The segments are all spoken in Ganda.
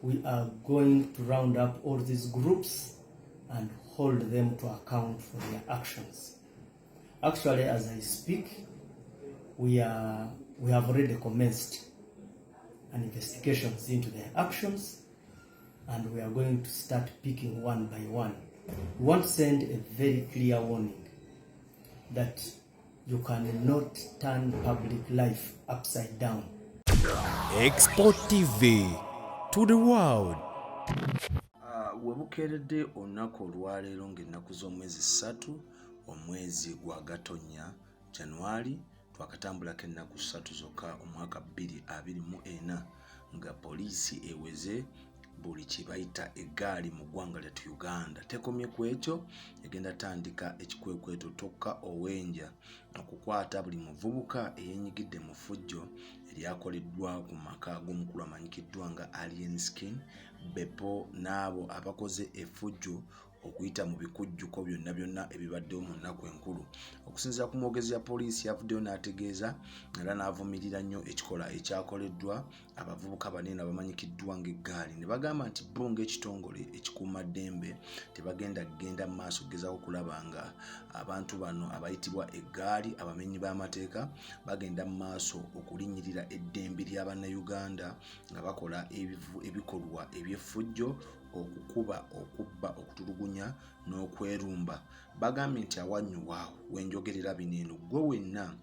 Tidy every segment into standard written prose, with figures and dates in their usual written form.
we are going to round up all these groups and hold them to account for their actions. Actually, as I speak, we have already commenced an investigations into their actions, and we are going to start picking one by one. We want to send a very clear warning that you cannot turn public life upside down. Export TV to the world. Webukeeredde olunaku olwaleero ng'ennaku z'omwezi 3 omwezi gwa Gatonnya January, twakatambulako ennaku 3 zokka omwaka 2024 nga poliisi eweze buli kibayita eggaali mu ggwanga lyattu Uganda. Tekomye ku ekyo egenda tandika ekikwekweto tokka owenja okukwata buli muvubuka eyeenyigidde mu ffujjo eryakoleddwa ku maka g'omukulu amanyikiddwa nga Alien Skin, Beppo n'abo abakoze effujjo okuyita mu bikujjuko byonna ebibaddewo mu nnaku enkulu. Okusinziira ku mwogezi ya poliisi yavuddeyo n'ategeeza era n'avumirira nnyo ekikola ekyakoleddwa abavubuka banene abamanyikiddwa ng'eggaali. Ne bagamba nti bo ng'ekitongole ekikuumaddembe tebagenda mu maaso okugezaako okulaba nga abantu bano abayitibwa eggaali abamenyi b'amateeka bagenda mu maaso okulinnyirira eddembe ly'Abannayuganda nga bakola ebikolwa eby'effujjo, okukuba, okubba, okutulugunya n'okwerumba. Bagambye nti awanyuwaawo wenjogerera bino eno gwe wenna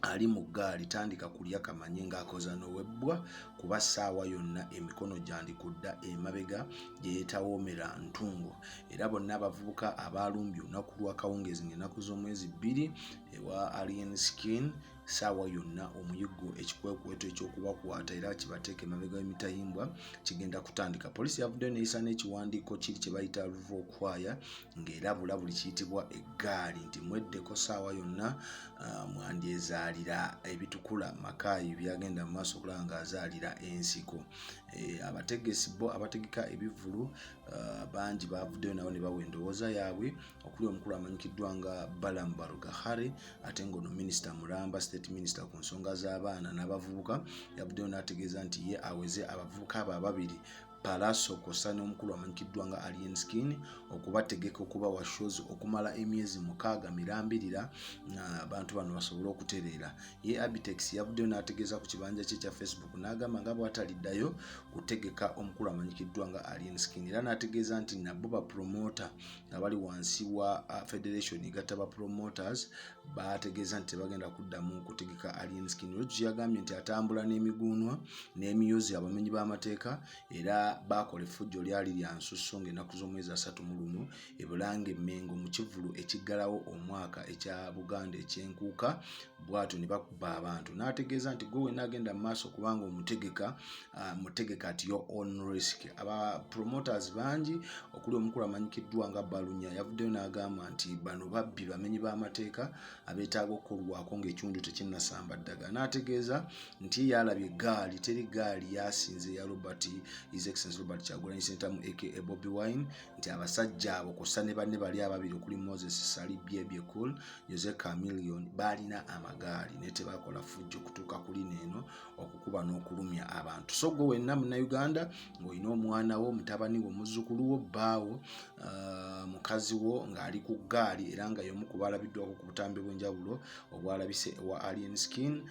ali mu ggaali tandika kulya kamanye ng'akoza n'owebbwa kuba ssaawa yonna emikono gyandikudda emabega gye yeetawoomera ntungo. Era bonna abavubuka abalumbye olunaku lwa kawungeezi ng'ennaku z'omwezi 2 ewa Alien Skin, ssaawa yonna omuyiggo ekikwekweto ekyokubakwata era kibateeka emabega w'emitayimbwa kigenda kutandika. Poliisi yavuddeyo n'eyisa n'ekiwandiiko kiri kye bayita luva okwaya ng'erabula buli kiyitibwa eggaali nti mweddeko ssaawa yonna mwandyezaalira ebitukula makaayi byagenda mu maaso okulaba ng'azaalira ensiko. Abategesi bo abategeka ebivvulu bangi bavuddeyo nabo ne bawa endowooza yaabwe okuli omukulu amanyikiddwa nga Balaam Barugahare ate ng'ono minisita Mulamba State Minister ku nsonga z'abaana n'abavubuka yavuddeyo n'ategeeza nti ye aweze abavubuka abo ababiri Palaso kosa n'omukulu amanyikiddwa nga Alien Skin okubategeka okubawa shows okumala emyezi 6 mirambirira abantu bano basobole okutereera. Ye Abitex yavuddeyo n'ategeeza ku kibanja kye kya Facebook n'agamba nga bw'ataliddayo kutegeka omukulu amanyikiddwa nga Alien Skin era n'ategeeza nti nabo ba promoter abali wansi wa Federation egatta ba promoters bategeeza nti bagenda kuddamu kutegeka Alien Skin. Lwekyo yagambye nti atambula n'emiguunwa n'emyozi abamenyi b'amateeka era bakola effujjo lyali lya nsusso ng'ennaku z'omwezi 31 ebulanga emmengo mu kivvulu ekiggalawo omwaka ekya Buganda ekyenkuuka bw'atyo ne bakuba abantu. N'ategeeza nti gwe wenna agenda mu maaso kubanga omutegeka ati your own risk. Aba promoters bangi okuli omukulu amanyikiddwa nga Balunya yavuddeyo n'agamba nti bano babbi bamenyi b'amateeka abeetaaga okukolwako ng'ekiwundu tekinnasamba ddagala. N'ategeeza nti yalabye eggaali teri ggaali yasinze ya His Excellency Robert Kyagulanyi Ssentamu aka Bobi Wine nti abasajja abo kosa ne banne bali ababiri okuli Moses Sali Byebye Jose Chameleone balina amagaali ne tebakola ffujjo kutuuka kuli neeno okukuba n'okulumya abantu. So gwe wenna Munnayuganda ng'olina omwana wo, mutabani wo, muzzukulu wo, bbaawo, mukazi wo ng'ali ku ggaali era nga y'omu ku baalabiddwako ku butambi bw'enjawulo obwalabise ewa Alien Skin,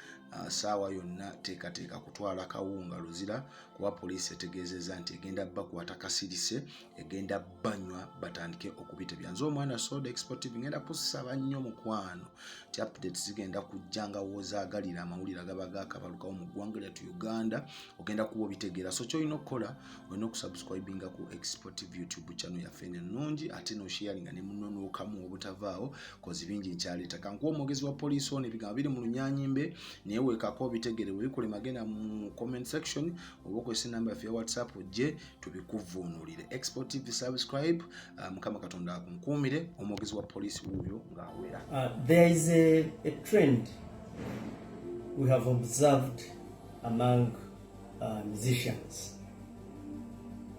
ssaawa yonna teekateeka kutwala kawunga luzira kuba poliisi etegeezezza nti egenda bakwata kasirise, egenda banywa batandike okubita byanze. Omwana Soda Export TV ngenda kusaba nnyo mukwano ti updates zigenda kujja nga wozaagalira amawulire agaba gaakabalukawo mu ggwanga lyattu Uganda ogenda kuba obitegeera. So ky'olina okukola olina okusubscribinga ku Export TV YouTube channel yaffe ennungi ate n'osharinga ne munno n'okamu obutavaawo kozi bingi nkyaleeta. Kankuwa omwogezi wa poliisi ono ebigambo biri mu Lunyanyimbe naye weekako obitegere weekole magenda mu comment section oba okozesa enamba yaffe ya WhatsApp ojje tubikuvuunulire. Export TV subscribe. Mukama Katonda akunkuumire. Omwogezi wa poliisi wuuyo ng'awera. There is a trend we have observed among musicians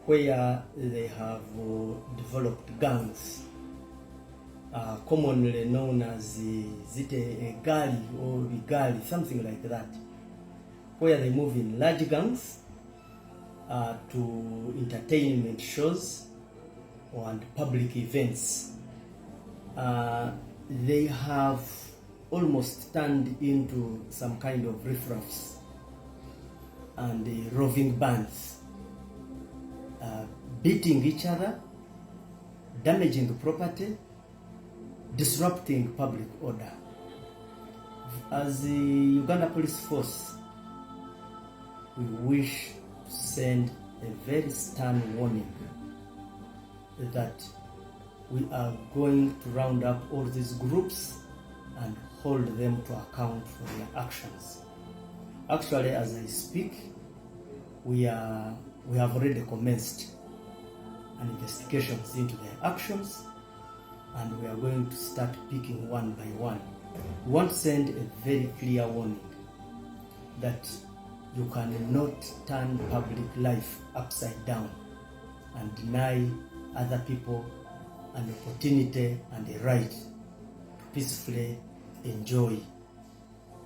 where they have developed gangs, commonly known as a gali or bigali, something like that, where they move in large gangs to entertainment shows and public events. They have almost turned into some kind of riffraffs and roving bands, beating each other, damaging property, disrupting public order. As the Uganda Police Force, we wish to send a very stern warning that we are going to round up all these groups and hold them to account for their actions. Actually, as I speak, we have already commenced an investigations into their actions, and we are going to start picking one by one. We want to send a very clear warning that you cannot turn public life upside down and deny other people an opportunity and a right to peacefully enjoy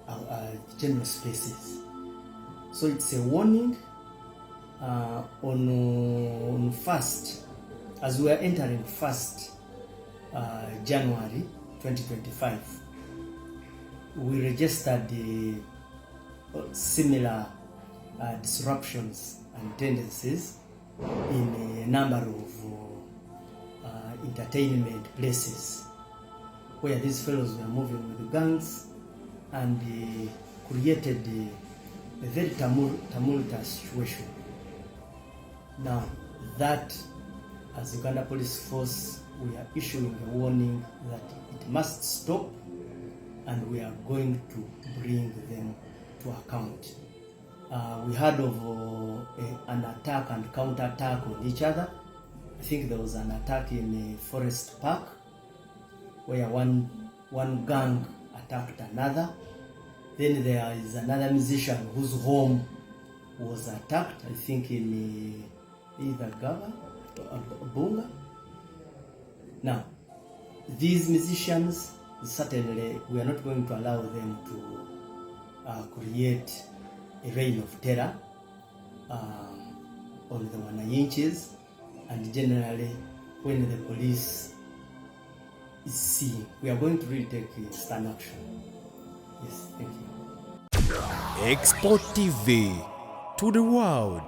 our general spaces. So it's a warning on first, as we are entering 1st January 2025, we registered similar disruptions and tendencies in a number of entertainment places where these fellows were moving with guns and created a very tumultuous situation. Now that, as Uganda Police Force, we are issuing a warning that it must stop, and we are going to bring them to account. We heard of an attack and counter-attack on each other. I think there was an attack in a forest park where one gang attacked another. Then there is another musician whose home was attacked, I think in either Gaba or Bunga. Now, these musicians, certainly we are not going to allow them to create a reign of terror on the Wananchis, and generally when the police is seen, we are going to really take stern action. Yes, thank you. Export TV to the world.